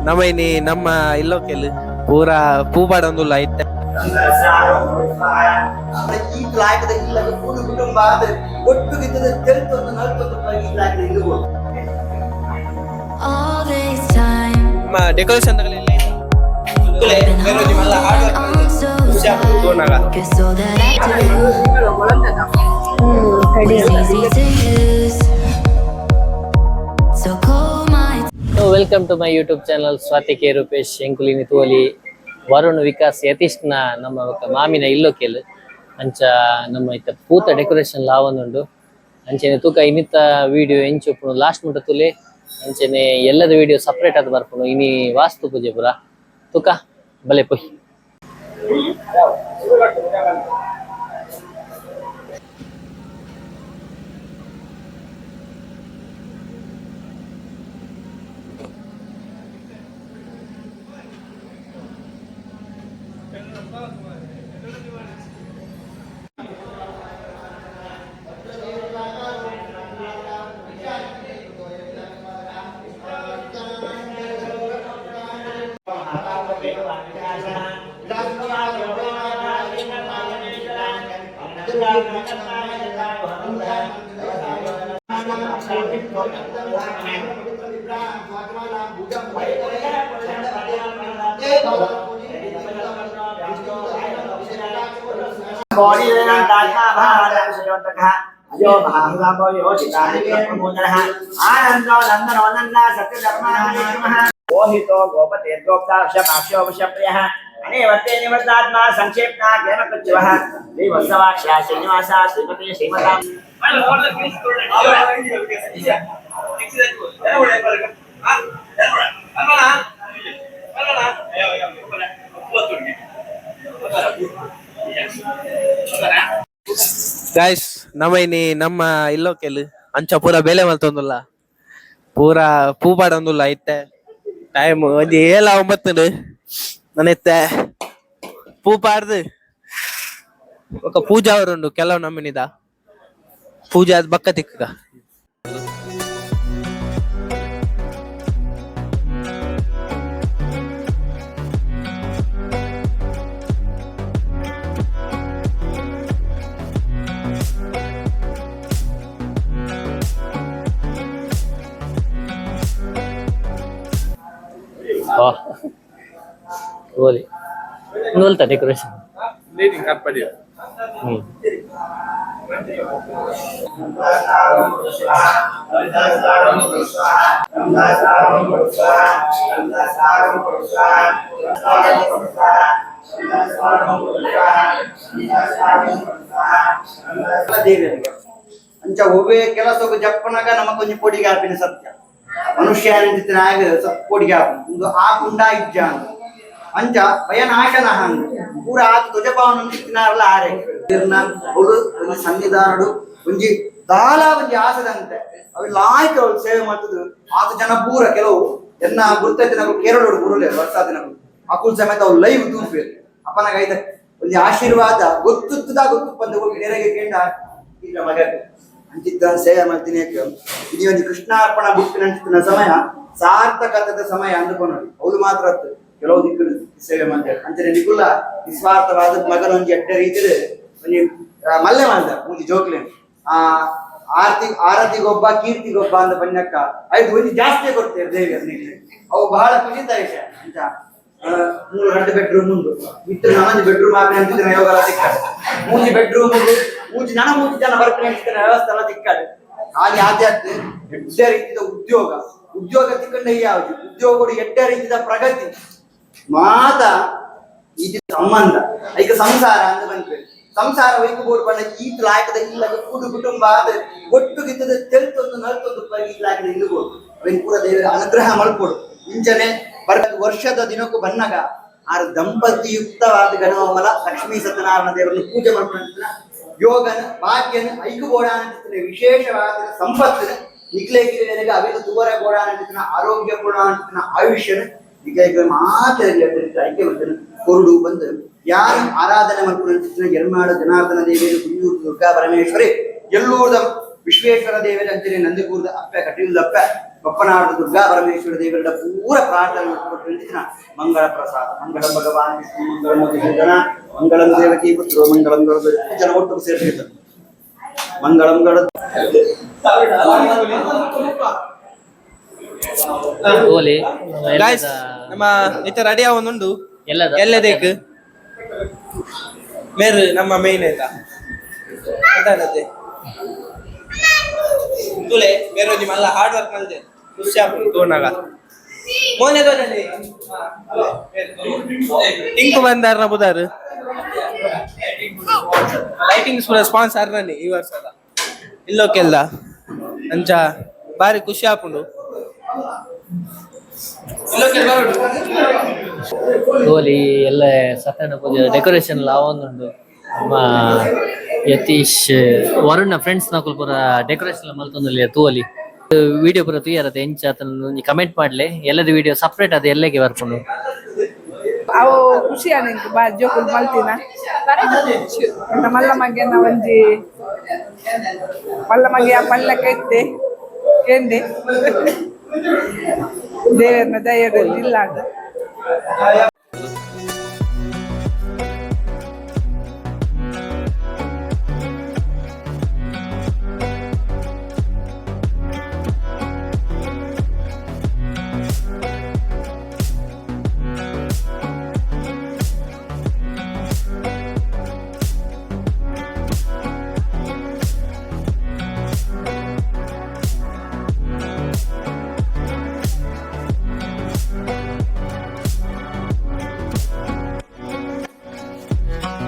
ನಮೈನಿ ನಮ್ಮ ಇಲ್ಲೋಕೆಲ್ ಪೂರ ಪೂಪಾಡೊಂದುಲ್ಲ ಐತೆ ಈ ಲಾಯಕದ ಇಲ್ಲ ಕೂಡು ಕುಟುಂಬ ಆದ್ರೆ ಒಟ್ಟುಗಿದ್ದದ ತೆಲ್ತೊಂದು ನಲ್ತೊಂದು ಈ ಲಾಯಕದ ಇಲ್ಲಬಹುದು ನಮ್ಮ decoration welcome to my YouTube channel Swati K Rupesh ಎಂಕುಲಿನಿ ತೋಲಿ ವರುಣ್ ವಿಕಾಸ್ ಯತೀಶ್ನ ನಮ್ಮ ಮಾಮಿನ ಇಲ್ಲೋಕೆಲ್ ಅಂಚ ನಮ್ಮ ಇತ್ತ ಪೂತ ಡೆಕೋರೇಷನ್ ಲಾವೊಂದುಂಡು ಅಂಚನೆ ತೂಕ ಇನ್ನಿತ್ತ ವಿಡಿಯೋ ಎಂಚುಪ್ಪುನು ಲಾಸ್ಟ್ ಮುಟ್ಟ ತುಲೆ ಅಂಚನೆ ಎಲ್ಲದ ವಿಡಿಯೋ ಸಪ್ರೇಟ್ ಆದ್ ಬರ್ಪುನು ಇನಿ ವಾಸ್ತು ಪೂಜೆ ಪುರ ತೂಕ ಬಲೆ ಪೊಯ್ मोहितो गोपते गोप्ताक्षपाक्षो वशप्रियः अनेवत्ते निवर्तात्मा संक्षेपना ज्ञानकृत्यवः श्रीवत्सवाक्ष्या श्रीनिवासा श्रीमती श्रीमतां ಗೈಸ್ ನಮೈನಿ ನಮ್ಮ ಇಲ್ಲೋಕೆಲ್ ಅಂಚ ಪೂರ ಬೇಲೆ ಮಲ್ತೊಂದುಲ್ಲ ಪೂರ ಪೂಪಾಡೊಂದುಲ್ಲ ಐತೆ ಟೈಮ್ ಒಂಜಿ 7:09 ನನೆತ್ತೆ ಪೂಪಾಡ್ದು ఒక పూజ ಅವರುಂಡು ಕೆಲವು ನಮ್ಮನಿದ ಪೂಜೆ ಅದ್ ಬಕ್ಕ ತಿಕ್ಕ ಓಲಿ ನೋಲ್ತಾ ಡೆಕೋರೇಷನ್ leading company. ಅಂಚ ಒಬ್ಬೆ ಕೆಲಸಕ್ಕೆ ಜಪ್ಪನಾಗ ನಮ್ಮ ಕೊಂಚ ಪೋಡಿಗೆ ಆಪಿನ ಸತ್ಯ ಮನುಷ್ಯ ನಾಗ ಪೋಡಿಗೆ ಆಪು ಆ ಕುಂಡ ಇಜ್ಜ ಅಂಚ ಭಯನಾಶನ ಹಂಗ ಪೂರ ಆತ ಧ್ವಜಪಾವನ ತಿನ್ನಾರಲ್ಲ ಆರೆ ಒಂದು ಸನ್ನಿಧಾನಡು ಒಂಜಿ ದಾಲ ಒಂಜಿ ಆಸದಂತೆ ಅವೆಲ್ಲ ಆಯ್ತು ಅವ್ರು ಸೇವೆ ಮಾಡ್ತಿದ್ರು ಆತ ಜನ ಪೂರ ಕೆಲವು ಎನ್ನ ಗುರುತೈತೆ ನಾವು ಕೇರಳ ಗುರುಲೇ ವರ್ಷ ದಿನಗಳು ಅಕುಲ್ ಸಮೇತ ಅವ್ರು ಲೈವ್ ತೂಪೇರು ಅಪ್ಪನಾಗ ಐತ ಒಂದು ಆಶೀರ್ವಾದ ಗೊತ್ತುತ್ತದ ಗೊತ್ತುಪ್ಪಂದ ಹೋಗಿ ನೆರೆಗೆ ಕೇಂಡ ಈಗ ಮಗ ಅಂತಿದ್ದ ಸೇವೆ ಮಾಡ್ತೀನಿ ಇದು ಒಂದು ಕೃಷ್ಣಾರ್ಪಣ ಬುಕ್ಕಿನ ಅಂತಿನ ಸಮಯ ಸಾರ್ಥಕತೆ ಸಮಯ ಅಂದುಕೊಂಡು ಅವ್ರು ಮಾತ್ರ ಕೆಲವು ದಿಕ್ಕಲು ಸೇವೆ ಮಾಡ್ತಾರೆ ಅಂಚನೆ ನಿಗುಲ್ಲ ನಿಸ್ವಾರ್ಥವಾದ ಮಗನ ಒಂದು ಎಟ್ಟ ರೀತಿಯಲ್ಲಿ ಮಲ್ಲೆ ಮಾಡ್ದ ಮುಂದೆ ಜೋಕ್ಲೆ ಆರತಿಗೊಬ್ಬ ಕೀರ್ತಿಗೊಬ್ಬ ಅಂತ ಬಂದಕ್ಕ ಐದು ಒಂದು ಜಾಸ್ತಿ ಕೊಡ್ತೇವೆ ದೇವಿ ಅದಕ್ಕೆ ಅವು ಬಹಳ ಖುಷಿತ ವಿಷಯ ಅಂತ 3 ಬೆಡ್ರೂಮ್ ಉಂಟು ಇತ್ತು ನಮ್ಮದು ಬೆಡ್ರೂಮ್ ಆಗಲಿ ಅಂತಿದ್ರೆ ಯೋಗ ಎಲ್ಲ ಸಿಕ್ಕಾಡು 3 ಬೆಡ್ರೂಮ್ ಮೂಜಿ ಜನ ಬರ್ತೀನಿ ಅಂತಿದ್ರೆ ವ್ಯವಸ್ಥೆ ಎಲ್ಲ ಸಿಕ್ಕಾಡು ಹಾಗೆ ಆದ್ಯಾತ್ಮ ಎಡ್ಡ ರೀತಿಯ ಉದ್ಯೋಗ ತಿಕ್ಕೊಂಡ ಯಾವುದು ಉದ್ಯೋಗ ಎಡ್ಡ ರೀತಿಯ ಪ್ರಗತಿ ಮಾತ ಇದು ಸಂಬಂಧ ಈಗ ಸಂಸಾರ ಅಂತ ಬಂದ್ವಿ ಸಂಸಾರ ವೈಕು ಬೋರ್ಡ್ ಬಂದ ಈ ಲಾಯಕದ ಇಲ್ಲ ಕೂಡು ಕುಟುಂಬ ಆದ್ರೆ ಒಟ್ಟುಗಿದ್ದದ ತೆಲ್ತೊಂದು ನಲ್ತೊಂದು ಈ ಲಾಯಕದ ಇಲ್ಲಬಹುದು ಅವೇನು ಪೂರ ದೇವರ ಅನುಗ್ರಹ ಮಲ್ಕೊಡು ಇಂಚನೆ ವರ್ಷದ ದಿನಕ್ಕೂ ಬಂದಾಗ ಆ ದಂಪತಿಯುಕ್ತವಾದ ಗಣವಮಲ ಲಕ್ಷ್ಮೀ ಸತ್ಯನಾರಾಯಣ ದೇವರನ್ನು ಪೂಜೆ ಮಾಡ್ಕೊಂಡ ಯೋಗನ ಭಾಗ್ಯನ ಐಕು ಗೋಡಾನ ವಿಶೇಷವಾದ ಸಂಪತ್ತಿನ ನಿಕ್ಲೇಕಿರಿಗೆ ಅವಿದು ತುವರ ಗೋಡಾನ ಆರೋಗ್ಯ ಗೋಡಾನ ಆಯುಷ್ಯನ ಈಗ ಮಾತ್ರ ಐಕ್ಯ ಮಾಡ್ತಾನೆ ಕೊರುಡು ಬಂದು ಯಾರು ಆರಾಧನೆ ಮಾಡ್ಕೊಂಡು ಎರ್ಮಾಡು ಜನಾರ್ದನ ದೇವಿಯರು ಕುಂಜೂರು ದುರ್ಗಾ ಪರಮೇಶ್ವರಿ ಎಲ್ಲೂರ್ದ ವಿಶ್ವೇಶ್ವರ ದೇವರ ಅಂಚನೆ ನಂದಿಗೂರ್ದ ಅಪ್ಪ ಕಟೀಲ್ದ ಅಪ್ಪ ಬಪ್ಪನಾಡು ದುರ್ಗಾ ಪರಮೇಶ್ವರ ದೇವರ ಪೂರ ಪ್ರಾರ್ಥನೆ ಕೊಟ್ಟಿನ ಮಂಗಳ ಪ್ರಸಾದ ಮಂಗಳಂ ಭಗವಾನ್ ವಿಷ್ಣು ಮಂಗಳಂ ಮಧುಸೂದನ ಮಂಗಳಂ ದೇವಕಿ ಪುತ್ರೋ ಮಂಗಳಂ ಗರುಡ ಜನ ಒಟ್ಟು ಸೇರಿಸಿದ್ದಾರೆ ಮಂಗಳಂ ಗರುಡ ತೋಲಿ ಗಾಯ್ಸ್ ನಮ್ಮ ಇತ ರೆಡಿ ಆವೊಂದುಂಡು ಎಲ್ಲದ ಎಲ್ಲದೇಕ್ ಮೇರು ನಮ್ಮ ಮೇನ್ ಆಯ್ತಾ ಅದಾನತೆ ತುಲೆ ಮೇರು ಒಂಜಿ ಮಲ್ಲ ಹಾರ್ಡ್ ವರ್ಕ್ ಮಲ್ದೆ ಖುಷಿ ಆಗ್ತದೆ ತೋನಾಗ ಮೋನೆ ತೋಜಲ್ಲಿ ಇಂಕು ಬಂದಾರ ಬುದಾರು ಲೈಟಿಂಗ್ಸ್ ಪೂರ ಸ್ಪಾನ್ಸರ್ ನನಿ ಈ ವರ್ಷದ ಇಲ್ಲೋಕೆಲ್ಲ ಅಂಚ ಬಾರಿ ಖುಷಿ ಆಪುಂಡು ಇಲ್ಲೋಕೆ ಬರೋಡು ತೋಲಿ ಎಲ್ಲ ಸತ್ಯನಾರಾಯಣ ಪೂಜೆ ಡೆಕೋರೇಷನ್ ಲಾವೊಂದುಂಡು ನಮ್ಮ ಯತೀಶ್ ವರುಣ ಫ್ರೆಂಡ್ಸ್ ನಕುಲು ಪೂರ ಡೆಕೋರೇಷನ್ ಮಲ್ತೊಂದುಲ್ಲೆ ತೋಲಿ ವಿಡಿಯೋ ಪೂರ ತುಯ್ಯರತ್ತೆ ಎಂಚ ಆತನ ಕಮೆಂಟ್ ಮಾಡ್ಲೆ ಎಲ್ಲದ ವಿಡಿಯೋ ಸಪ್ರೇಟ್ ಅದು ಎಲ್ಲಗೆ ಬರ್ಕೊಂಡು ಅವು ಖುಷಿ ಆನಿಂಕು ಬಾ ಜೋಕುಲ್ ಮಲ್ತಿನ ಎಂತ ಮಲ್ಲಮಗೆ ಒಂಜಿ ಮಲ್ಲಮಗೆ ಆ ಪಲ್ಲಕ್ಕ ಇತ್ತೆ ಕೇಂದೆ ದೇವರನ್ನ ದಯಗಳು ಇಲ್ಲಾಂಡ